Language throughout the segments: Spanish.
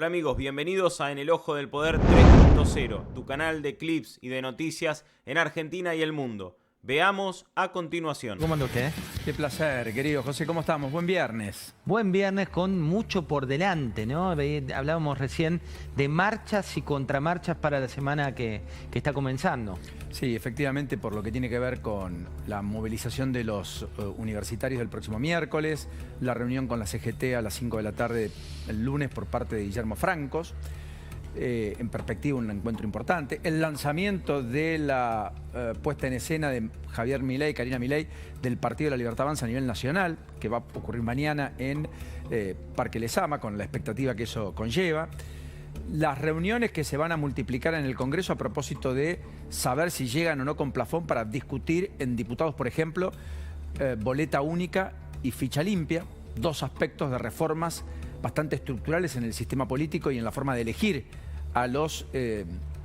Hola amigos, bienvenidos a En el Ojo del Poder 3.0, tu canal de clips y de noticias en Argentina y el mundo. Veamos a continuación. ¿Cómo anda usted? Qué placer, querido José. ¿Cómo estamos? Buen viernes. Buen viernes con mucho por delante, ¿no? Hablábamos recién de marchas y contramarchas para la semana que está comenzando. Sí, efectivamente, por lo que tiene que ver con la movilización de los universitarios del próximo miércoles, la reunión con la CGT a las 5 de la tarde el lunes por parte de Guillermo Francos, en perspectiva un encuentro importante, el lanzamiento de la puesta en escena de Javier Milei, Karina Milei, del Partido de la Libertad Avanza a nivel nacional, que va a ocurrir mañana en Parque Lezama, con la expectativa que eso conlleva. Las reuniones que se van a multiplicar en el Congreso a propósito de saber si llegan o no con plafón para discutir en diputados, por ejemplo, boleta única y ficha limpia, dos aspectos de reformas bastante estructurales en el sistema político y en la forma de elegir a los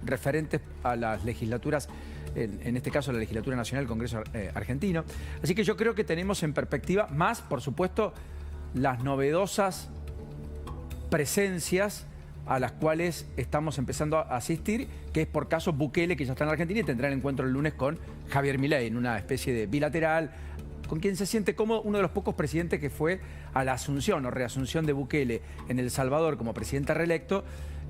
referentes a las legislaturas, en este caso la legislatura nacional, el Congreso argentino. Así que yo creo que tenemos en perspectiva más, por supuesto, las novedosas presencias a las cuales estamos empezando a asistir, que es por caso Bukele, que ya está en la Argentina y tendrá el encuentro el lunes con Javier Milei en una especie de bilateral, con quien se siente como uno de los pocos presidentes que fue a la asunción o reasunción de Bukele en El Salvador como presidente reelecto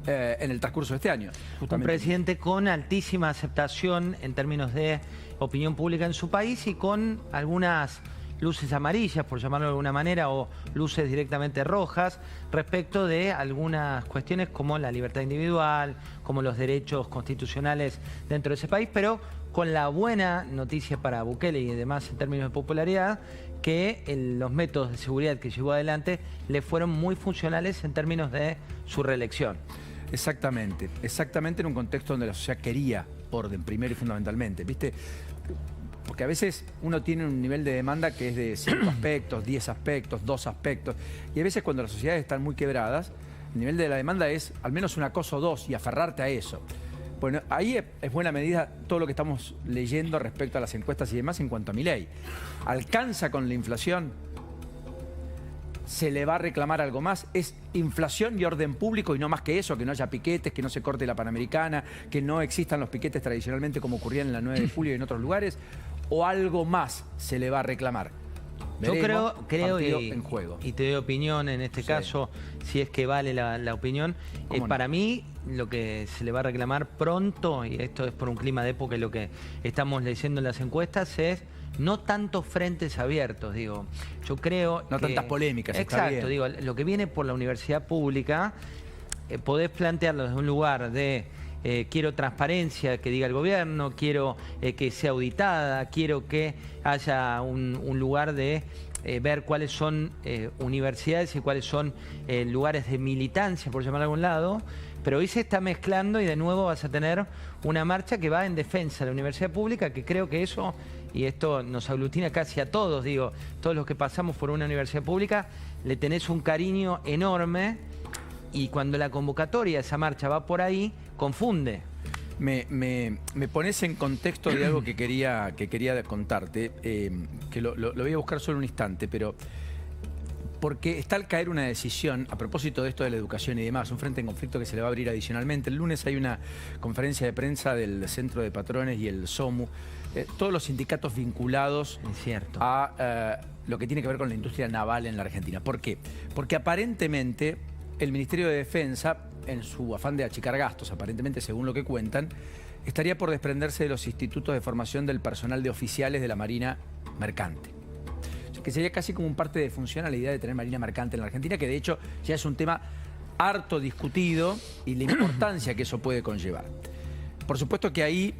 en el transcurso de este año. Un presidente con altísima aceptación en términos de opinión pública en su país y con algunas luces amarillas, por llamarlo de alguna manera, o luces directamente rojas, respecto de algunas cuestiones como la libertad individual, como los derechos constitucionales dentro de ese país, pero con la buena noticia para Bukele y demás en términos de popularidad, que los métodos de seguridad que llevó adelante le fueron muy funcionales en términos de su reelección. Exactamente, exactamente en un contexto donde la sociedad quería orden, primero y fundamentalmente, ¿viste? Porque a veces uno tiene un nivel de demanda que es de 5 aspectos, 10 aspectos, 2 aspectos. Y a veces cuando las sociedades están muy quebradas, el nivel de la demanda es al menos una cosa o dos y aferrarte a eso. Bueno, ahí es buena medida todo lo que estamos leyendo respecto a las encuestas y demás en cuanto a Milei. ¿Alcanza con la inflación? ¿Se le va a reclamar algo más? ¿Es inflación y orden público y no más que eso? Que no haya piquetes, que no se corte la Panamericana, que no existan los piquetes tradicionalmente como ocurrían en la 9 de julio y en otros lugares. ¿O algo más se le va a reclamar? Veremos, yo creo en juego. Y te doy opinión en este caso, si es que vale la opinión. No? Para mí, lo que se le va a reclamar pronto, y esto es por un clima de época y lo que estamos leyendo en las encuestas, es no tantos frentes abiertos, digo. Yo creo no tantas polémicas, exacto, está bien. digo, lo que viene por la universidad pública, podés plantearlo desde un lugar de quiero transparencia, que diga el gobierno, quiero que sea auditada, quiero que haya un lugar de ver cuáles son universidades y cuáles son lugares de militancia, por llamarlo de algún lado. Pero hoy se está mezclando y de nuevo vas a tener una marcha que va en defensa de la universidad pública, que creo que eso, y esto nos aglutina casi a todos, digo, todos los que pasamos por una universidad pública, le tenés un cariño enorme. Y cuando la convocatoria, esa marcha va por ahí, confunde. Me pones en contexto de algo que quería contarte, que lo voy a buscar solo un instante, pero porque está al caer una decisión a propósito de esto de la educación y demás, un frente en conflicto que se le va a abrir adicionalmente. El lunes hay una conferencia de prensa del Centro de Patrones y el SOMU, todos los sindicatos vinculados a lo que tiene que ver con la industria naval en la Argentina. ¿Por qué? Porque aparentemente el Ministerio de Defensa, en su afán de achicar gastos, aparentemente según lo que cuentan, estaría por desprenderse de los institutos de formación del personal de oficiales de la Marina Mercante. O sea, que sería casi como un parte de función a la idea de tener Marina Mercante en la Argentina, que de hecho ya es un tema harto discutido y la importancia que eso puede conllevar. Por supuesto que ahí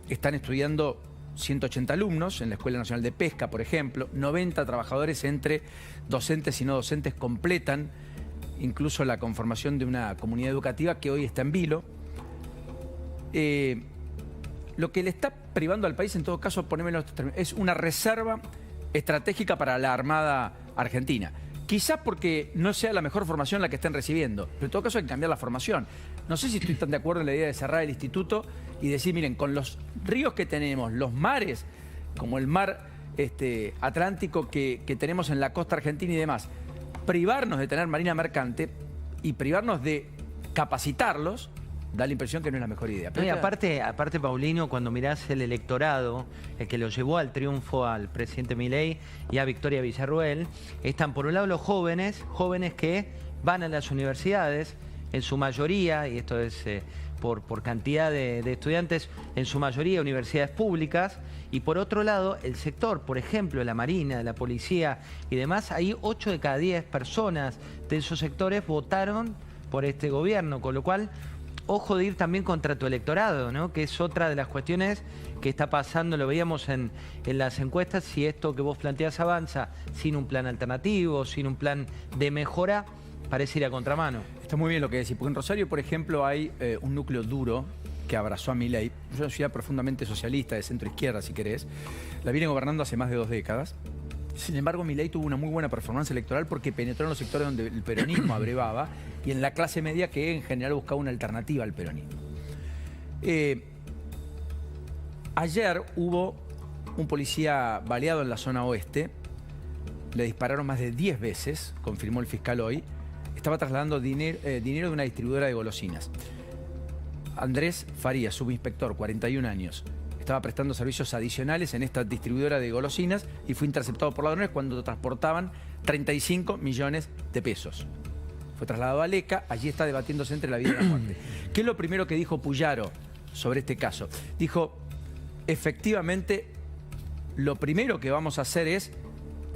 están estudiando 180 alumnos en la Escuela Nacional de Pesca, por ejemplo, 90 trabajadores entre docentes y no docentes completan incluso la conformación de una comunidad educativa que hoy está en vilo. Lo que le está privando al país, en todo caso, ponémelo en estos términos, es una reserva estratégica para la Armada Argentina. Quizás porque no sea la mejor formación la que estén recibiendo, pero en todo caso hay que cambiar la formación. No sé si estoy tan de acuerdo en la idea de cerrar el instituto y decir, miren, con los ríos que tenemos, los mares, como el mar Atlántico que tenemos en la costa argentina y demás, privarnos de tener marina mercante y privarnos de capacitarlos, da la impresión que no es la mejor idea. No, y aparte, Paulino, cuando mirás el electorado, el que lo llevó al triunfo al presidente Milei y a Victoria Villarruel, están por un lado los jóvenes que van a las universidades, en su mayoría, y esto es por cantidad de estudiantes, en su mayoría universidades públicas, y por otro lado el sector, por ejemplo, la Marina, la Policía y demás, ahí 8 de cada 10 personas de esos sectores votaron por este gobierno, con lo cual, ojo de ir también contra tu electorado, ¿no? Que es otra de las cuestiones que está pasando, lo veíamos en las encuestas, si esto que vos planteás avanza sin un plan alternativo, sin un plan de mejora, parece ir a contramano. Está muy bien lo que decís, porque en Rosario, por ejemplo, hay un núcleo duro que abrazó a Milei. Es una ciudad profundamente socialista, de centro-izquierda, si querés. La viene gobernando hace más de 2 décadas. Sin embargo, Milei tuvo una muy buena performance electoral porque penetró en los sectores donde el peronismo abrevaba y en la clase media que en general buscaba una alternativa al peronismo. Ayer hubo un policía baleado en la zona oeste. Le dispararon más de 10 veces, confirmó el fiscal hoy. Estaba trasladando dinero de una distribuidora de golosinas. Andrés Farías, subinspector, 41 años. Estaba prestando servicios adicionales en esta distribuidora de golosinas y fue interceptado por ladrones cuando transportaban 35 millones de pesos. Fue trasladado a Leca, allí está debatiéndose entre la vida y la muerte. ¿Qué es lo primero que dijo Puyaro sobre este caso? Dijo, efectivamente, lo primero que vamos a hacer es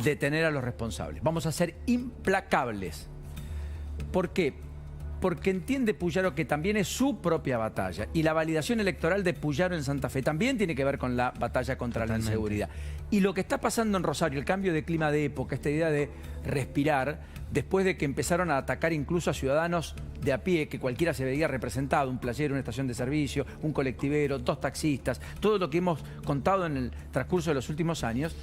detener a los responsables. Vamos a ser implacables. ¿Por qué? Porque entiende Puyaro que también es su propia batalla. Y la validación electoral de Puyaro en Santa Fe también tiene que ver con la batalla contra la inseguridad. Y lo que está pasando en Rosario, el cambio de clima de época, esta idea de respirar, después de que empezaron a atacar incluso a ciudadanos de a pie, que cualquiera se veía representado, un playero, una estación de servicio, un colectivero, 2 taxistas, todo lo que hemos contado en el transcurso de los últimos años,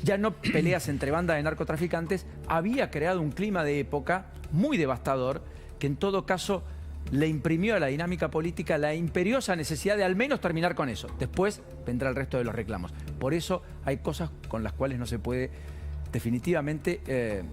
ya no peleas entre bandas de narcotraficantes, había creado un clima de época muy devastador que en todo caso le imprimió a la dinámica política la imperiosa necesidad de al menos terminar con eso. Después vendrá el resto de los reclamos. Por eso hay cosas con las cuales no se puede definitivamente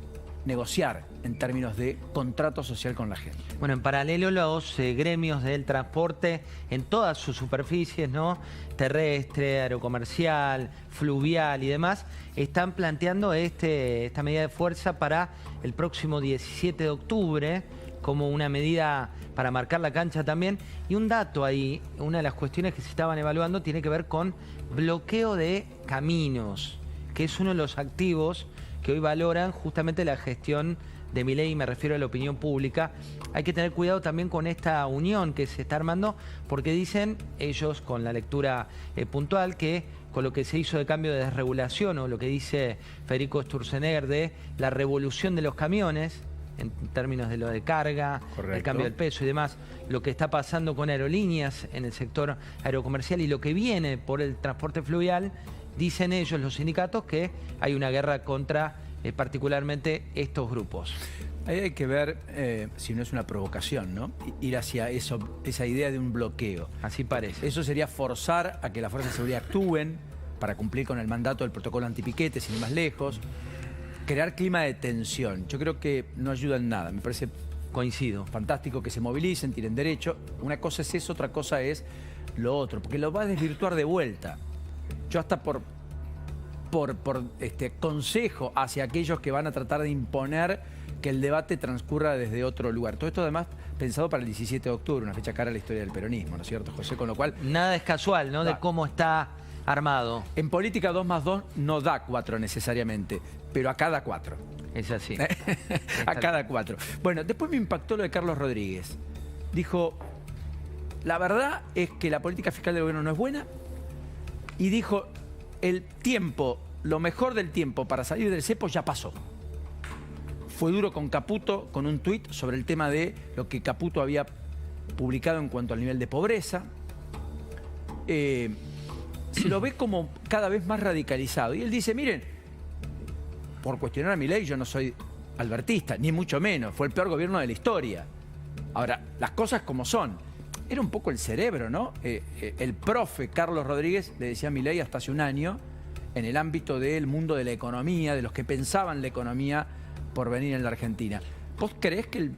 negociar en términos de contrato social con la gente. Bueno, en paralelo los gremios del transporte en todas sus superficies, ¿no? Terrestre, aerocomercial, fluvial y demás, están planteando esta medida de fuerza para el próximo 17 de octubre, como una medida para marcar la cancha también. Y un dato ahí, una de las cuestiones que se estaban evaluando tiene que ver con bloqueo de caminos, que es uno de los activos que hoy valoran justamente la gestión de Milei, me refiero a la opinión pública. Hay que tener cuidado también con esta unión que se está armando, porque dicen ellos, con la lectura puntual, que con lo que se hizo de cambio de desregulación, o lo que dice Federico Sturzenegger de la revolución de los camiones, en términos de lo de carga, el cambio del peso y demás, lo que está pasando con aerolíneas en el sector aerocomercial y lo que viene por el transporte fluvial, dicen ellos, los sindicatos, que hay una guerra contra particularmente estos grupos. Ahí hay que ver si no es una provocación, ¿no? Ir hacia esa idea de un bloqueo. Así parece. Eso sería forzar a que las fuerzas de seguridad actúen para cumplir con el mandato del protocolo antipiquete, sin ir más lejos. Crear clima de tensión. Yo creo que no ayuda en nada. Me parece coincido. Fantástico que se movilicen, tienen derecho. Una cosa es eso, otra cosa es lo otro, porque lo va a desvirtuar de vuelta. Yo hasta por consejo hacia aquellos que van a tratar de imponer que el debate transcurra desde otro lugar. Todo esto además pensado para el 17 de octubre, una fecha cara a la historia del peronismo, ¿no es cierto, José? Con lo cual... Nada es casual, ¿no? De cómo está armado. En política 2 más 2 no da 4 necesariamente, pero a cada 4. Es así. A cada 4. Bueno, después me impactó lo de Carlos Rodríguez. Dijo, la verdad es que la política fiscal del gobierno no es buena. Y dijo, el tiempo, lo mejor del tiempo para salir del cepo ya pasó. Fue duro con Caputo, con un tuit sobre el tema de lo que Caputo había publicado en cuanto al nivel de pobreza. Se lo ve como cada vez más radicalizado. Y él dice, miren, por cuestionar a Milei yo no soy albertista, ni mucho menos. Fue el peor gobierno de la historia. Ahora, las cosas como son. Era un poco el cerebro, ¿no? El profe Carlos Rodríguez le decía a Milei hasta hace un año, en el ámbito del mundo de la economía, de los que pensaban la economía por venir en la Argentina. ¿Vos creés que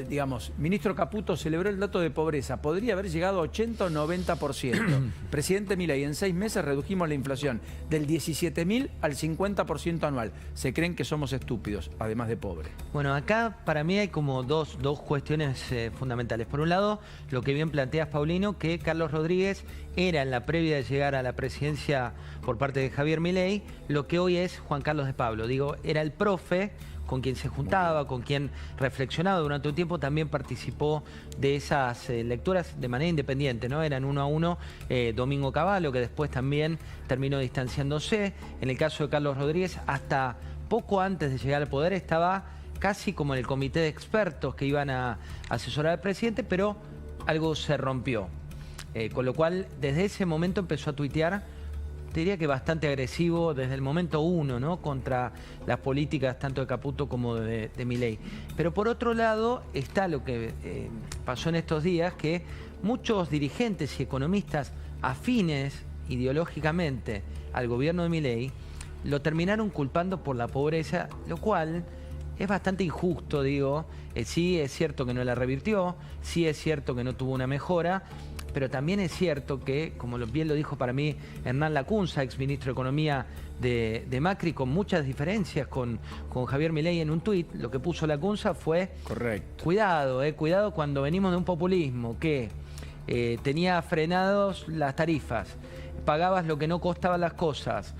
digamos, ministro Caputo celebró el dato de pobreza, podría haber llegado a 80 o 90%. Presidente Milei, en 6 meses redujimos la inflación del 17.000 al 50% anual. Se creen que somos estúpidos, además de pobres. Bueno, acá para mí hay como dos cuestiones fundamentales. Por un lado, lo que bien planteas, Paulino, que Carlos Rodríguez era en la previa de llegar a la presidencia por parte de Javier Milei, lo que hoy es Juan Carlos de Pablo. Digo, era el profe con quien se juntaba, con quien reflexionaba durante un tiempo, también participó de esas lecturas de manera independiente, ¿no? Eran 1 a 1 Domingo Cavallo, que después también terminó distanciándose. En el caso de Carlos Rodríguez, hasta poco antes de llegar al poder estaba casi como en el comité de expertos que iban a asesorar al presidente, pero algo se rompió. Con lo cual, desde ese momento empezó a tuitear, te diría que bastante agresivo desde el momento 1, ¿no? Contra las políticas tanto de Caputo como de Milei. Pero por otro lado está lo que pasó en estos días, que muchos dirigentes y economistas afines ideológicamente al gobierno de Milei lo terminaron culpando por la pobreza, lo cual es bastante injusto, digo. Sí es cierto que no la revirtió, sí es cierto que no tuvo una mejora, pero también es cierto que, como bien lo dijo para mí Hernán Lacunza, exministro de Economía de Macri, con muchas diferencias con Javier Milei en un tuit, lo que puso Lacunza fue... Correcto. Cuidado cuando venimos de un populismo que tenía frenados las tarifas, pagabas lo que no costaban las cosas,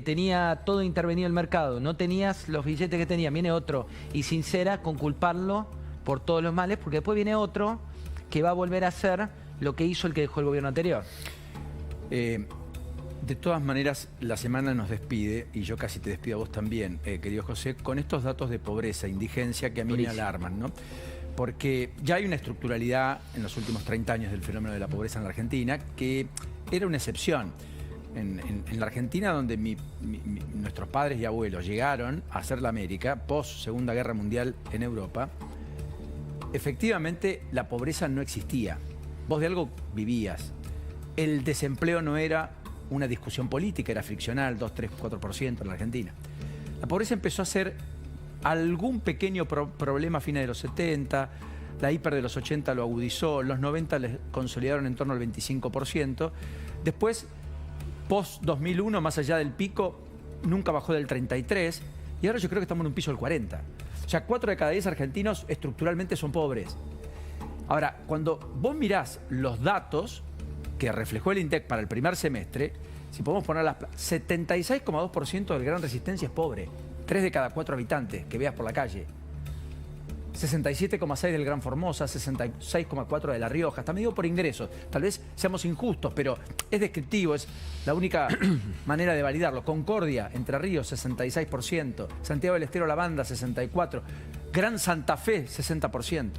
tenía todo intervenido el mercado, no tenías los billetes que tenía, viene otro y sincera con culparlo por todos los males, porque después viene otro que va a volver a hacer lo que hizo el que dejó el gobierno anterior. De todas maneras, la semana nos despide, y yo casi te despido a vos también, querido José, con estos datos de pobreza, indigencia que a mí me alarman, ¿no? Porque ya hay una estructuralidad en los últimos 30 años del fenómeno de la pobreza en la Argentina que era una excepción. En la Argentina, donde nuestros padres y abuelos llegaron a hacer la América, post Segunda Guerra Mundial en Europa, efectivamente la pobreza no existía. Vos de algo vivías. El desempleo no era una discusión política, era friccional, 2, 3, 4% en la Argentina. La pobreza empezó a ser algún pequeño problema a fines de los 70, la hiper de los 80 lo agudizó, los 90 les consolidaron en torno al 25%. Después, post-2001, más allá del pico, nunca bajó del 33%, y ahora yo creo que estamos en un piso del 40%. O sea, 4 de cada 10 argentinos estructuralmente son pobres. Ahora, cuando vos mirás los datos que reflejó el INDEC para el primer semestre, si podemos poner las 76,2% del Gran Resistencia es pobre. 3 de cada 4 habitantes que veas por la calle. 67,6 del Gran Formosa, 66,4 de La Rioja. Está medido por ingresos. Tal vez seamos injustos, pero es descriptivo, es la única manera de validarlo. Concordia, Entre Ríos, 66%. Santiago del Estero, La Banda, 64%. Gran Santa Fe, 60%.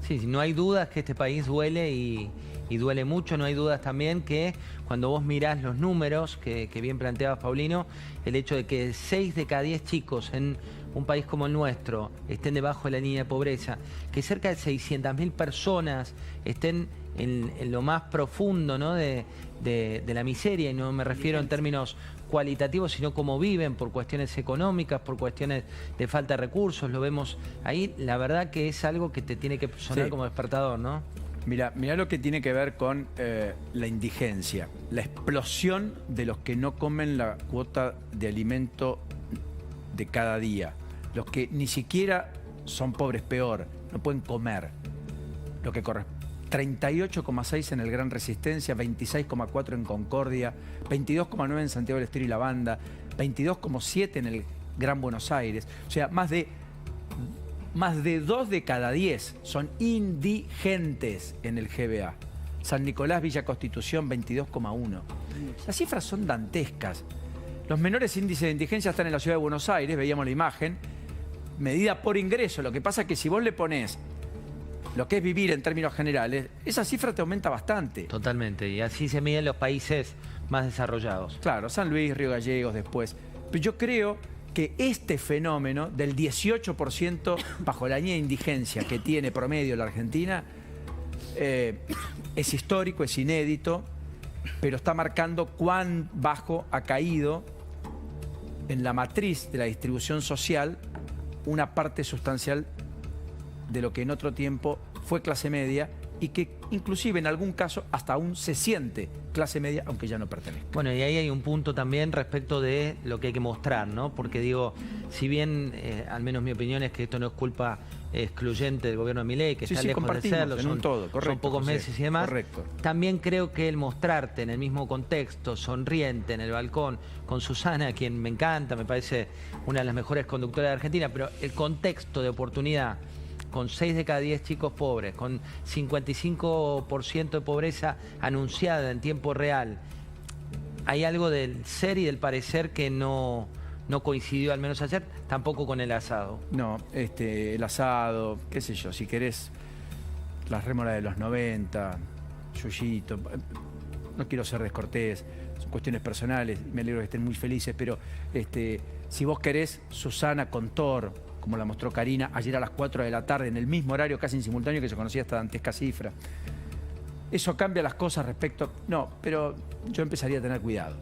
Sí, no hay dudas que este país duele y duele mucho. No hay dudas también que cuando vos mirás los números que bien planteaba Paulino, el hecho de que 6 de cada 10 chicos en un país como el nuestro estén debajo de la línea de pobreza, que cerca de 600.000 personas estén en lo más profundo, ¿no? de la miseria, y no me refiero en términos cualitativos, sino cómo viven por cuestiones económicas, por cuestiones de falta de recursos, lo vemos ahí. La verdad que es algo que te tiene que sonar como despertador, ¿no? Mirá lo que tiene que ver con la indigencia, la explosión de los que no comen la cuota de alimento de cada día, los que ni siquiera son pobres, peor, no pueden comer lo que corresponde. 38,6 en el Gran Resistencia, 26,4 en Concordia, 22,9 en Santiago del Estero y La Banda, 22,7 en el Gran Buenos Aires. O sea, más de 2 de cada 10 son indigentes en el GBA. San Nicolás, Villa Constitución, 22,1. Las cifras son dantescas. Los menores índices de indigencia están en la ciudad de Buenos Aires, veíamos la imagen, medida por ingreso. Lo que pasa es que si vos le ponés lo que es vivir en términos generales, esa cifra te aumenta bastante. Totalmente, y así se miden los países más desarrollados. Claro, San Luis, Río Gallegos después. Pero yo creo que este fenómeno del 18% bajo la línea de indigencia que tiene promedio la Argentina es histórico, es inédito, pero está marcando cuán bajo ha caído en la matriz de la distribución social una parte sustancial de lo que en otro tiempo fue clase media y que inclusive en algún caso hasta aún se siente clase media, aunque ya no pertenezca. Bueno, y ahí hay un punto también respecto de lo que hay que mostrar, ¿no? Porque digo, si bien, al menos mi opinión es que esto no es culpa excluyente del gobierno de Milei, que está lejos de serlo, son pocos José, meses y demás. Correcto. También creo que el mostrarte en el mismo contexto, sonriente, en el balcón, con Susana, a quien me encanta, me parece una de las mejores conductoras de Argentina, pero el contexto de oportunidad, con 6 de cada 10 chicos pobres, con 55% de pobreza anunciada en tiempo real, hay algo del ser y del parecer que no coincidió, al menos ayer, tampoco con el asado. No, el asado, qué sé yo, si querés, las rémoras de los 90, Yuyito, no quiero ser descortés, son cuestiones personales, me alegro que estén muy felices, pero si vos querés, Susana con Thor, como la mostró Karina ayer a las 4 de la tarde, en el mismo horario, casi en simultáneo, que se conocía esta dantesca cifra. ¿Eso cambia las cosas respecto? No, pero yo empezaría a tener cuidado.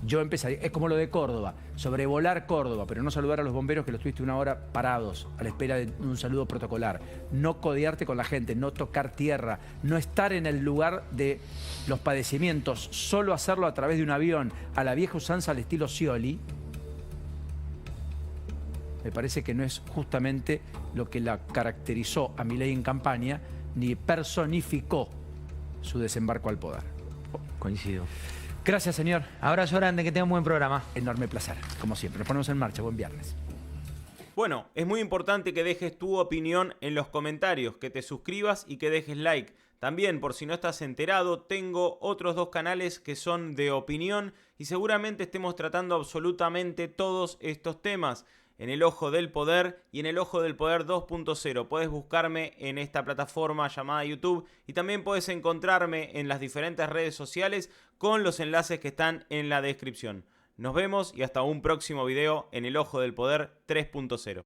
Es como lo de Córdoba, sobrevolar Córdoba, pero no saludar a los bomberos que los tuviste una hora parados a la espera de un saludo protocolar. No codearte con la gente, no tocar tierra, no estar en el lugar de los padecimientos, solo hacerlo a través de un avión, a la vieja usanza al estilo Scioli. Me parece que no es justamente lo que la caracterizó a Milei en campaña, ni personificó su desembarco al poder. Coincido. Gracias, señor. Abrazo grande, que tenga un buen programa. Enorme placer, como siempre. Nos ponemos en marcha. Buen viernes. Bueno, es muy importante que dejes tu opinión en los comentarios, que te suscribas y que dejes like. También, por si no estás enterado, tengo otros 2 canales que son de opinión y seguramente estemos tratando absolutamente todos estos temas. En El Ojo del Poder y en El Ojo del Poder 2.0. Puedes buscarme en esta plataforma llamada YouTube y también puedes encontrarme en las diferentes redes sociales con los enlaces que están en la descripción. Nos vemos y hasta un próximo video en El Ojo del Poder 3.0.